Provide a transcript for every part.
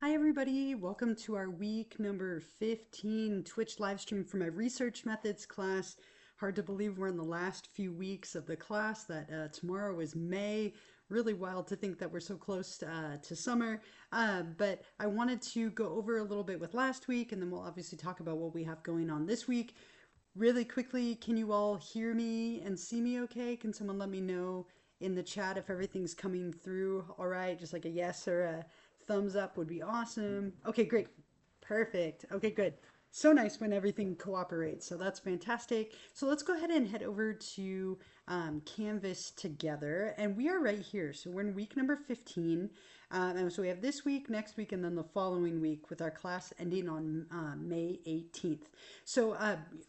Hi everybody, welcome to our week number 15 Twitch live stream for my research methods class. Hard to believe we're in the last few weeks of the class, that tomorrow is May. Really wild to think that we're so close to summer. But I wanted to go over a little bit with last week, and then we'll obviously talk about what we have going on this week. Really quickly, can you all hear me and see me okay? Can someone let me know in the chat if everything's coming through all right? Just like a yes or a thumbs up would be awesome. Okay, great. Perfect. Okay, good. So nice when everything cooperates. So that's fantastic. So let's go ahead and head over to Canvas together. And we are right here. So we're in week number 15. And so we have this week, next week, and then the following week with our class ending on May 18th. So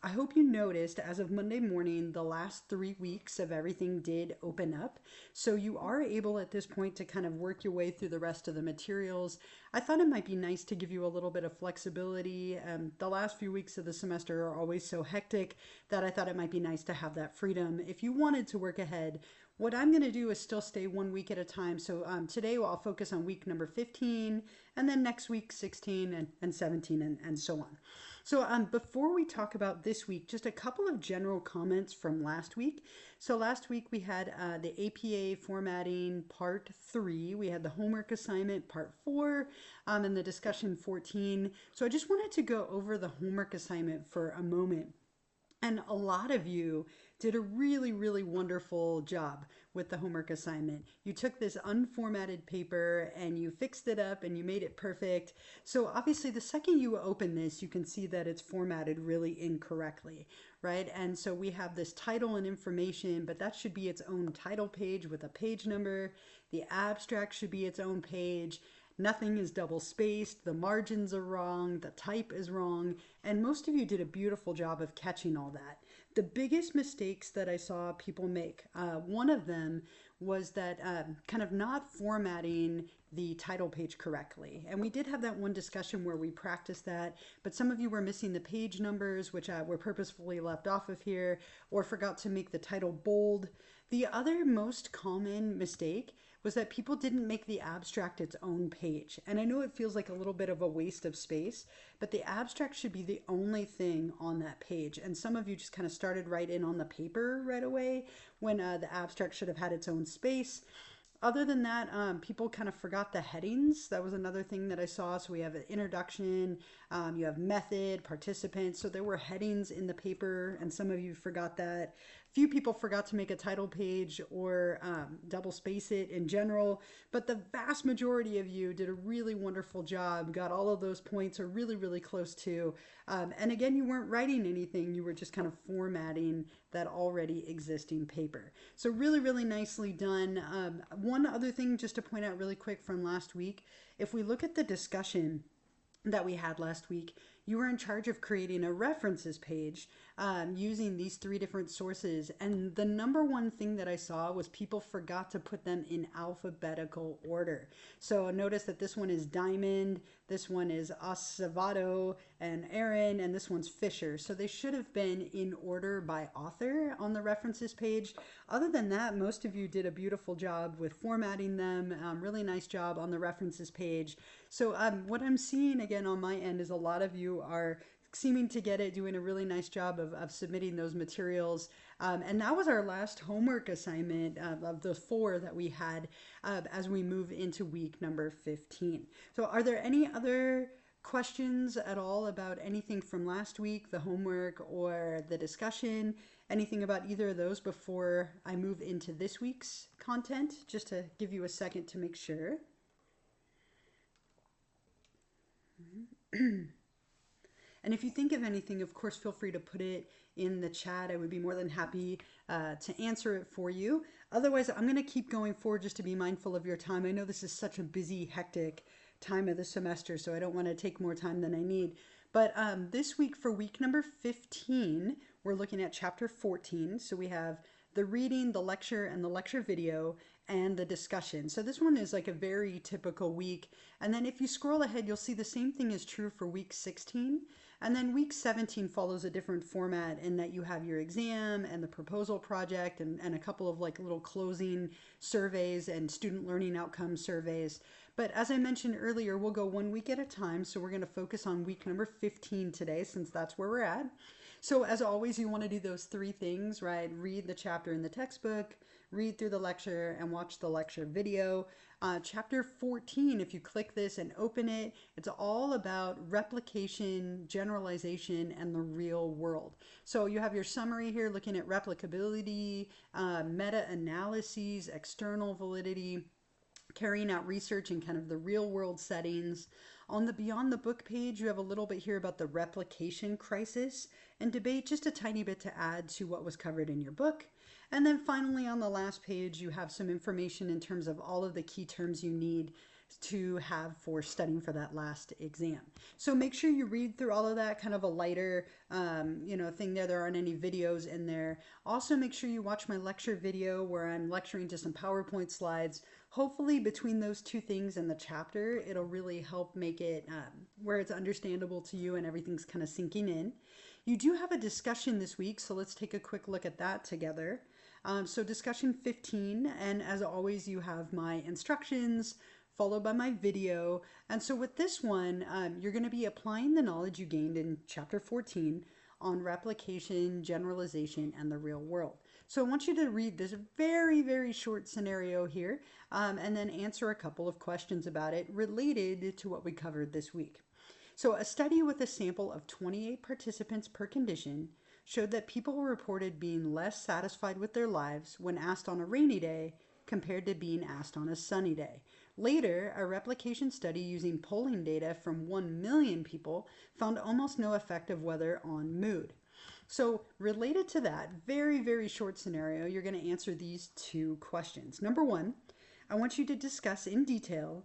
I hope you noticed as of Monday morning, the last 3 weeks of everything did open up. So you are able at this point to kind of work your way through the rest of the materials. I thought it might be nice to give you a little bit of flexibility. The last few weeks of the semester are always so hectic that I thought it might be nice to have that freedom. If you wanted to work ahead, what I'm going to do is still stay 1 week at a time. So today I'll focus on week number 15, and then next week 16 and 17 and so on. So before we talk about this week, just a couple of general comments from last week. So last week we had the APA formatting part 3. We had the homework assignment part 4 and the discussion 14. So I just wanted to go over the homework assignment for a moment. And a lot of you did a really, really wonderful job with the homework assignment. You took this unformatted paper and you fixed it up and you made it perfect. So obviously the second you open this, you can see that it's formatted really incorrectly, right? And so we have this title and information, but that should be its own title page with a page number. The abstract should be its own page. Nothing is double spaced, the margins are wrong, the type is wrong, and most of you did a beautiful job of catching all that. The biggest mistakes that I saw people make, one of them was that kind of not formatting the title page correctly. And we did have that one discussion where we practiced that, but some of you were missing the page numbers, which were purposefully left off of here, or forgot to make the title bold. The other most common mistake was that people didn't make the abstract its own page. And I know it feels like a little bit of a waste of space, but the abstract should be the only thing on that page. And some of you just kind of started right in on the paper right away when the abstract should have had its own space. Other than that, people kind of forgot the headings. That was another thing that I saw. So we have an introduction, you have method, participants. So there were headings in the paper, and some of you forgot that. Few people forgot to make a title page or double space it in general, but the vast majority of you did a really wonderful job, got all of those points or really, really close to. And again, you weren't writing anything, you were just kind of formatting that already existing paper. So really, really nicely done. One other thing just to point out really quick from last week, if we look at the discussion that we had last week, you were in charge of creating a references page using these 3 different sources. And the number one thing that I saw was people forgot to put them in alphabetical order. So notice that this one is Diamond, this one is Acevedo and Aaron, and this one's Fisher. So they should have been in order by author on the references page. Other than that, most of you did a beautiful job with formatting them. Really nice job on the references page. So what I'm seeing again on my end is a lot of you are seeming to get it, doing a really nice job of submitting those materials. And that was our last homework assignment of the 4 that we had as we move into week number 15. So are there any other questions at all about anything from last week, the homework or the discussion? Anything about either of those before I move into this week's content? Just to give you a second to make sure. And if you think of anything, of course, feel free to put it in the chat. I would be more than happy to answer it for you. Otherwise, I'm going to keep going forward just to be mindful of your time. I know this is such a busy, hectic time of the semester, so I don't want to take more time than I need. But this week, for week number 15, we're looking at chapter 14. So we have the reading, the lecture, and the lecture video, and the discussion. So this one is like a very typical week. And then if you scroll ahead, you'll see the same thing is true for week 16. And then week 17 follows a different format in that you have your exam and the proposal project and a couple of like little closing surveys and student learning outcome surveys. But as I mentioned earlier, we'll go 1 week at a time. So we're going to focus on week number 15 today, since that's where we're at. So as always, you want to do those three things, right? Read the chapter in the textbook, read through the lecture, and watch the lecture video. Chapter 14, if you click this and open it, it's all about replication, generalization, and the real world. So you have your summary here looking at replicability, meta-analyses, external validity, carrying out research in kind of the real world settings. On the Beyond the Book page, you have a little bit here about the replication crisis and debate, just a tiny bit to add to what was covered in your book. And then finally, on the last page, you have some information in terms of all of the key terms you need to have for studying for that last exam. So make sure you read through all of that, kind of a lighter, thing there. There aren't any videos in there. Also, make sure you watch my lecture video where I'm lecturing to some PowerPoint slides. Hopefully between those two things and the chapter, it'll really help make it where it's understandable to you and everything's kind of sinking in. You do have a discussion this week, so let's take a quick look at that together. So discussion 15, and as always, you have my instructions followed by my video. And so with this one, you're going to be applying the knowledge you gained in chapter 14 on replication, generalization, and the real world. So I want you to read this very, very short scenario here, and then answer a couple of questions about it related to what we covered this week. So a study with a sample of 28 participants per condition showed that people reported being less satisfied with their lives when asked on a rainy day compared to being asked on a sunny day. Later, a replication study using polling data from 1 million people found almost no effect of weather on mood. So related to that very, very short scenario, you're going to answer these two questions. Number one, I want you to discuss in detail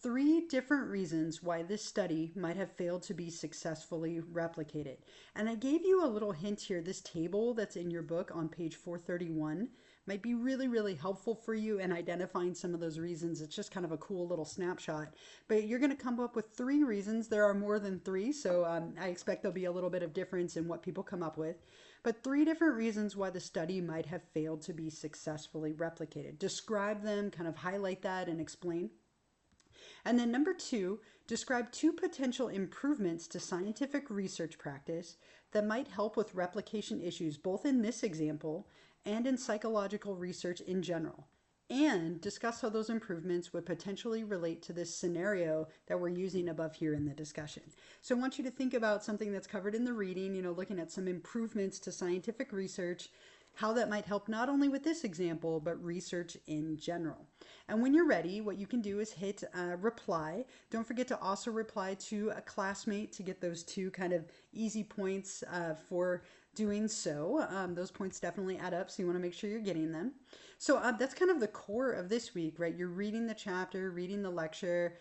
3 different reasons why this study might have failed to be successfully replicated. And I gave you a little hint here. This table that's in your book on page 431 might be really, really helpful for you in identifying some of those reasons. It's just kind of a cool little snapshot. But you're going to come up with 3 reasons. There are more than 3, so I expect there'll be a little bit of difference in what people come up with. But 3 different reasons why the study might have failed to be successfully replicated. Describe them, kind of highlight that, and explain. And then number 2, describe 2 potential improvements to scientific research practice that might help with replication issues, both in this example and in psychological research in general. And discuss how those improvements would potentially relate to this scenario that we're using above here in the discussion. So I want you to think about something that's covered in the reading, looking at some improvements to scientific research, how that might help not only with this example, but research in general. And when you're ready, what you can do is hit reply. Don't forget to also reply to a classmate to get those 2 kind of easy points for doing so. Those points definitely add up, so you want to make sure you're getting them. So that's kind of the core of this week, right? You're reading the chapter, reading the lecture,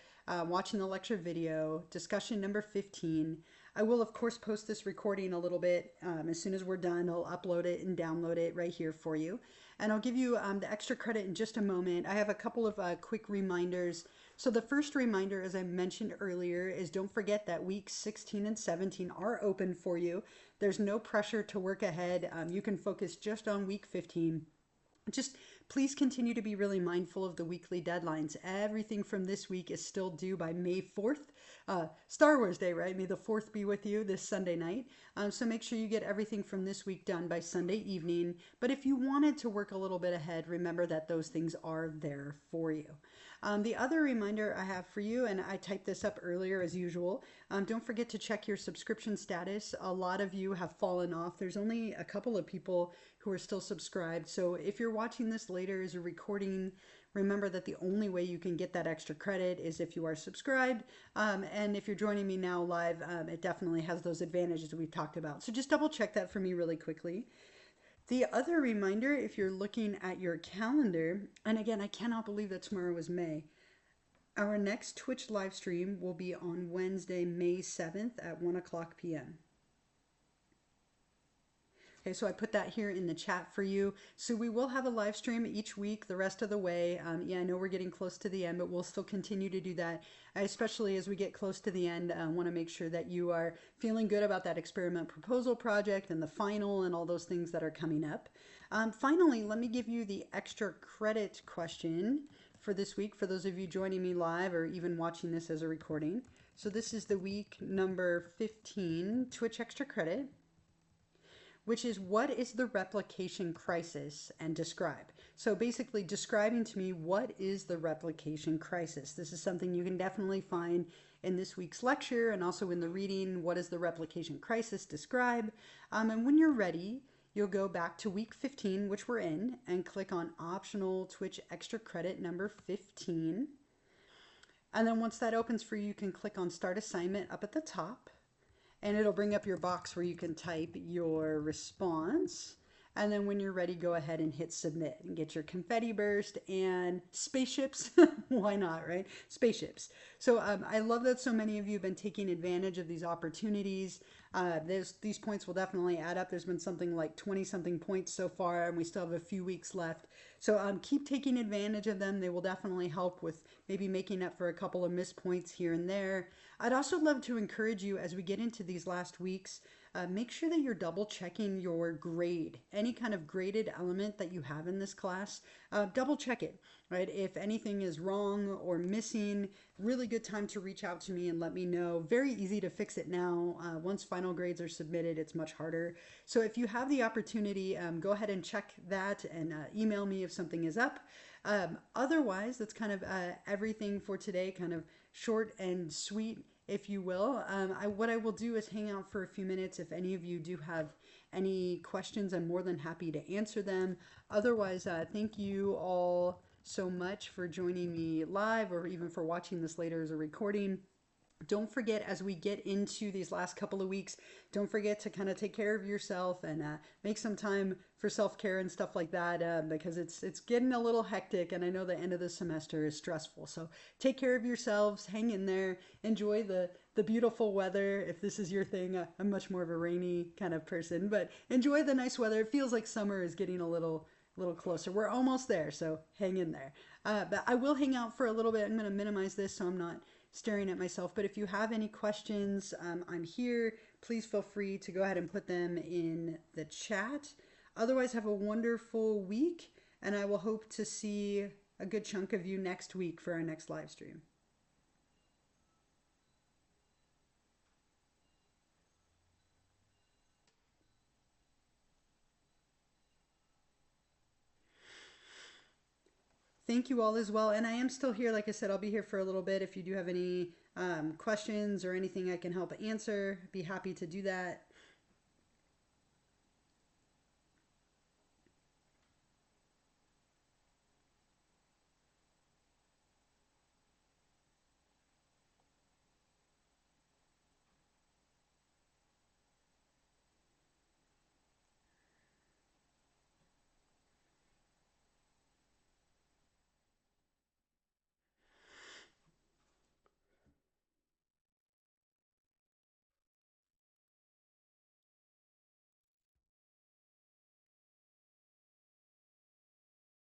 watching the lecture video, discussion number 15. I will, of course, post this recording a little bit. As soon as we're done, I'll upload it and download it right here for you. And I'll give you the extra credit in just a moment. I have a couple of quick reminders. So the first reminder, as I mentioned earlier, is don't forget that weeks 16 and 17 are open for you. There's no pressure to work ahead. You can focus just on week 15. Just please continue to be really mindful of the weekly deadlines. Everything from this week is still due by May 4th. Star Wars Day, right? May the 4th be with you this Sunday night. So make sure you get everything from this week done by Sunday evening. But if you wanted to work a little bit ahead, remember that those things are there for you. The other reminder I have for you, and I typed this up earlier as usual, don't forget to check your subscription status. A lot of you have fallen off. There's only a couple of people who are still subscribed. So if you're watching this later as a recording, remember that the only way you can get that extra credit is if you are subscribed. And if you're joining me now live, it definitely has those advantages we've talked about. So just double check that for me really quickly. The other reminder, if you're looking at your calendar, and again, I cannot believe that tomorrow is May. Our next Twitch live stream will be on Wednesday, May 7th at 1 o'clock p.m. Okay, so I put that here in the chat for you. So we will have a live stream each week the rest of the way. Yeah, I know we're getting close to the end, but we'll still continue to do that. Especially as we get close to the end, I want to make sure that you are feeling good about that experiment proposal project and the final and all those things that are coming up. Finally, let me give you the extra credit question for this week for those of you joining me live or even watching this as a recording. So this is the week number 15 Twitch extra credit, which is what is the replication crisis and describe. So basically describing to me what is the replication crisis. This is something you can definitely find in this week's lecture and also in the reading, what is the replication crisis, describe. And when you're ready, you'll go back to week 15, which we're in, and click on optional Twitch extra credit number 15. And then once that opens for you, you can click on start assignment up at the top. And it'll bring up your box where you can type your response. And then when you're ready, go ahead and hit submit and get your confetti burst and spaceships. Why not, right? Spaceships. So I love that so many of you have been taking advantage of these opportunities. These points will definitely add up. There's been something like 20 something points so far, and we still have a few weeks left. So keep taking advantage of them. They will definitely help with maybe making up for a couple of missed points here and there. I'd also love to encourage you as we get into these last weeks, make sure that you're double checking your grade. Any kind of graded element that you have in this class, double check it, right? If anything is wrong or missing, really good time to reach out to me and let me know. Very easy to fix it now. Once final grades are submitted, it's much harder. So if you have the opportunity, go ahead and check that and email me if something is up. Otherwise, that's kind of everything for today, kind of short and sweet, if you will. What I will do is hang out for a few minutes. If any of you do have any questions, I'm more than happy to answer them. Otherwise, thank you all so much for joining me live or even for watching this later as a recording. Don't forget, as we get into these last couple of weeks, don't forget to kind of take care of yourself and make some time for self-care and stuff like that, because it's getting a little hectic, and I know the end of the semester is stressful. So take care of yourselves, hang in there, enjoy the beautiful weather. If this is your thing, I'm much more of a rainy kind of person, but enjoy the nice weather. It feels like summer is getting a little closer. We're almost there, so hang in there. But I will hang out for a little bit. I'm going to minimize this so I'm not staring at myself. But if you have any questions, I'm here. Please feel free to go ahead and put them in the chat. Otherwise, have a wonderful week, and I will hope to see a good chunk of you next week for our next live stream. Thank you all as well. And I am still here. Like I said, I'll be here for a little bit. If you do have any questions or anything I can help answer, be happy to do that.